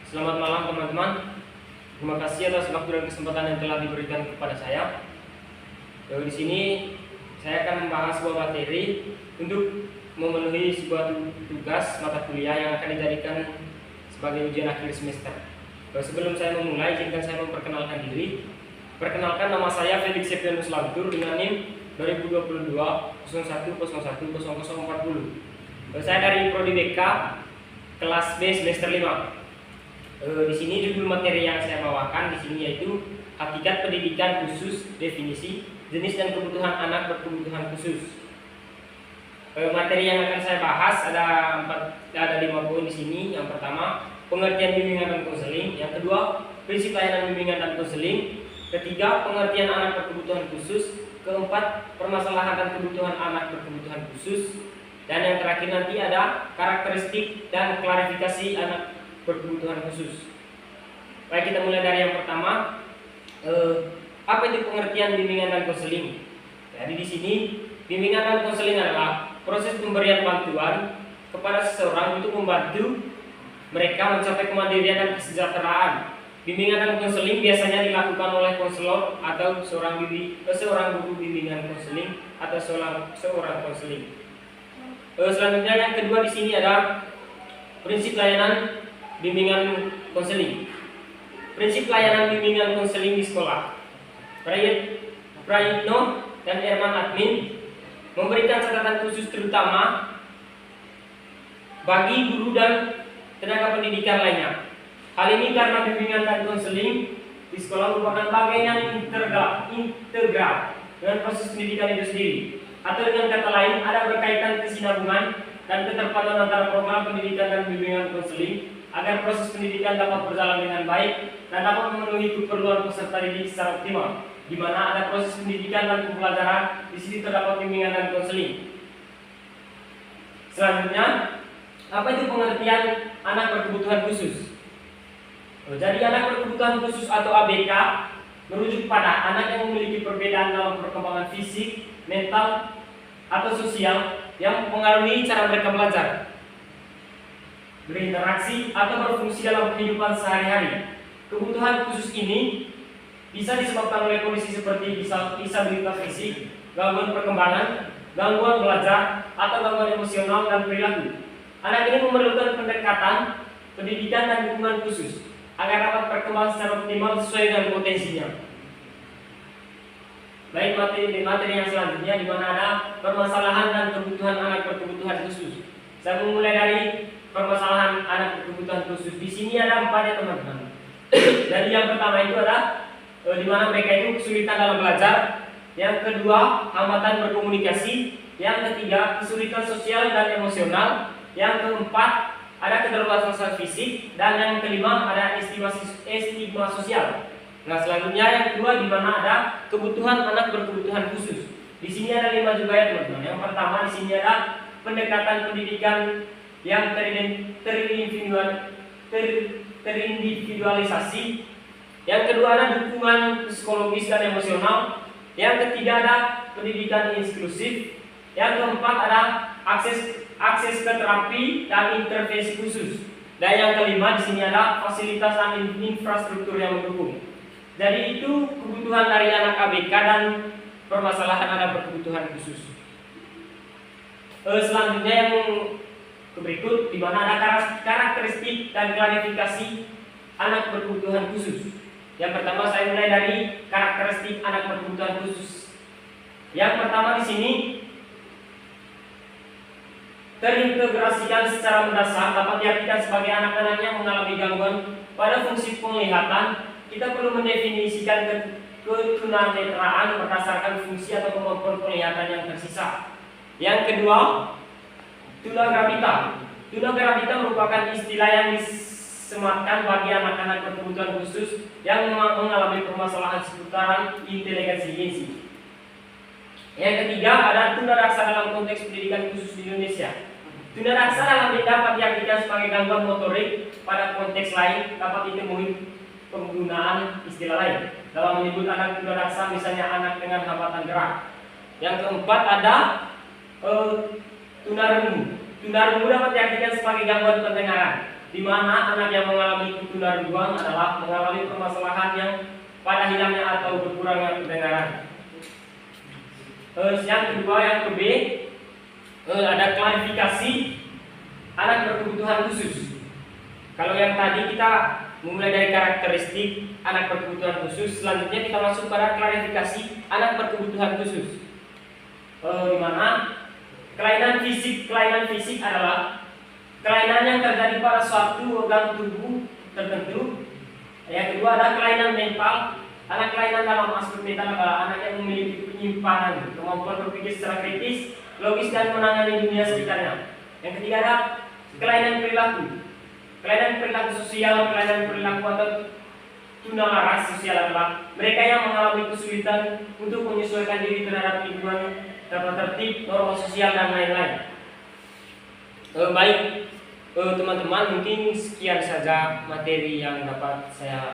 Selamat malam teman-teman. Terima kasih atas waktu dan kesempatan yang telah diberikan kepada saya. Di sini saya akan membahas sebuah materi untuk memenuhi sebuah tugas mata kuliah yang akan dijadikan sebagai ujian akhir semester. Sebelum saya memulai, izinkan saya memperkenalkan diri. Perkenalkan, nama saya Felix Septianus Lantur dengan NIM 2022 01010040. Saya dari Prodi BK kelas B semester 5. Di sini judul materi yang saya bawakan di sini yaitu hakikat pendidikan khusus, definisi, jenis dan kebutuhan anak berkebutuhan khusus. Materi yang akan saya bahas ada 5 poin di sini. Yang pertama, pengertian bimbingan dan konseling. Yang kedua, prinsip layanan bimbingan dan konseling. Ketiga, pengertian anak berkebutuhan khusus. Keempat, permasalahan dan kebutuhan anak berkebutuhan khusus. Dan yang terakhir nanti ada karakteristik dan klarifikasi anak berkebutuhan khusus. Baik, kita mulai dari yang pertama. Apa itu pengertian bimbingan dan konseling? Jadi di sini bimbingan dan konseling adalah proses pemberian bantuan kepada seseorang untuk membantu mereka mencapai kemandirian dan kesejahteraan. Bimbingan dan konseling biasanya dilakukan oleh konselor atau seorang guru bimbingan konseling atau seorang konseling. Selanjutnya yang kedua di sini ada prinsip layanan bimbingan konseling. Prinsip layanan bimbingan konseling di sekolah. Prayitno dan Herman Admin memberikan catatan khusus terutama bagi guru dan tenaga pendidikan lainnya. Hal ini karena bimbingan dan konseling di sekolah merupakan bagian yang integral dengan proses pendidikan itu sendiri. Atau dengan kata lain, ada berkaitan kesinambungan dan keterpaduan antara program pendidikan dan bimbingan konseling agar proses pendidikan dapat berjalan dengan baik dan dapat memenuhi keperluan peserta didik secara optimal, di mana ada proses pendidikan dan pembelajaran, di sini terdapat bimbingan dan konseling. Selanjutnya, apa itu pengertian anak berkebutuhan khusus? Jadi anak berkebutuhan khusus atau ABK merujuk pada anak yang memiliki perbedaan dalam perkembangan fisik, mental, atau sosial yang mempengaruhi cara mereka belajar, berinteraksi, atau berfungsi dalam kehidupan sehari-hari. Kebutuhan khusus ini bisa disebabkan oleh kondisi seperti disabilitas fisik, gangguan perkembangan, gangguan belajar, atau gangguan emosional dan perilaku. Anak ini memerlukan pendekatan, pendidikan, dan dukungan khusus agar dapat berkembang secara optimal sesuai dengan potensinya. Baik, materi yang selanjutnya di mana ada permasalahan dan kebutuhan anak berkebutuhan khusus. Saya memulai dari permasalahan anak berkebutuhan khusus. Di sini ada 4 ya teman-teman. Jadi yang pertama itu adalah di mana mereka itu kesulitan dalam belajar. Yang kedua, hambatan berkomunikasi. Yang ketiga, kesulitan sosial dan emosional. Yang keempat, ada keterbatasan fisik. Dan yang kelima, ada estigma sosial. Nah, selanjutnya yang kedua di mana ada kebutuhan anak berkebutuhan khusus. Di sini ada 5 juga ya teman-teman. Yang pertama di sini ada pendekatan pendidikan yang terindividualisasi. Yang kedua ada dukungan psikologis dan emosional. Yang ketiga ada pendidikan inklusif. Yang keempat ada akses ke terapi dan intervensi khusus. Dan yang kelima di sini ada fasilitas dan infrastruktur yang mendukung. Jadi itu kebutuhan dari anak ABK dan permasalahan anak berkebutuhan khusus. Selanjutnya yang berikut di mana ada karakteristik dan klarifikasi anak berkebutuhan khusus. Yang pertama saya mulai dari karakteristik anak berkebutuhan khusus. Yang pertama di sini terintegrasikan secara mendasar dapat diartikan sebagai anak-anak yang mengalami gangguan pada fungsi penglihatan. Kita perlu mendefinisikan ketunanetraan berdasarkan fungsi atau kemampuan penglihatan yang tersisa. Yang kedua, tunagrafita. Tunagrafita merupakan istilah yang disematkan bagi anak-anak berkebutuhan khusus yang mengalami permasalahan seputaran inteligensi. Yang ketiga, ada tunaraksa dalam konteks pendidikan khusus di Indonesia. Tunaraksa dalam dapat diartikan sebagai gangguan motorik, pada konteks lain dapat ditemui penggunaan istilah lain dalam menyebut anak tunaraksa, misalnya anak dengan hambatan gerak. Yang keempat ada tunarungu. Tunarungu dapat diartikan sebagai gangguan pendengaran. di mana anak yang mengalami keturunan ruang adalah mengalami permasalahan yang pada hilangnya atau berkurangnya pendengaran. Yang kedua, yang ke B, ada klarifikasi anak berkebutuhan khusus. Kalau yang tadi kita memulai dari karakteristik anak berkebutuhan khusus, selanjutnya kita masuk pada klarifikasi anak berkebutuhan khusus. Di mana kelainan fisik adalah kelainan yang terjadi pada suatu organ tubuh tertentu. Yang kedua ada kelainan mental. Anak kelainan dalam aspek mental adalah anak yang memiliki penyimpanan, kemampuan berpikir secara kritis, logis dan menangani dunia sekitarnya. Yang ketiga ada kelainan perilaku. Kelainan perilaku sosial, kelainan perilaku atau tunalaras sosial adalah mereka yang mengalami kesulitan untuk menyesuaikan diri terhadap lingkungan, tata tertib, norma sosial dan lain-lain. Baik teman-teman, mungkin sekian saja materi yang dapat saya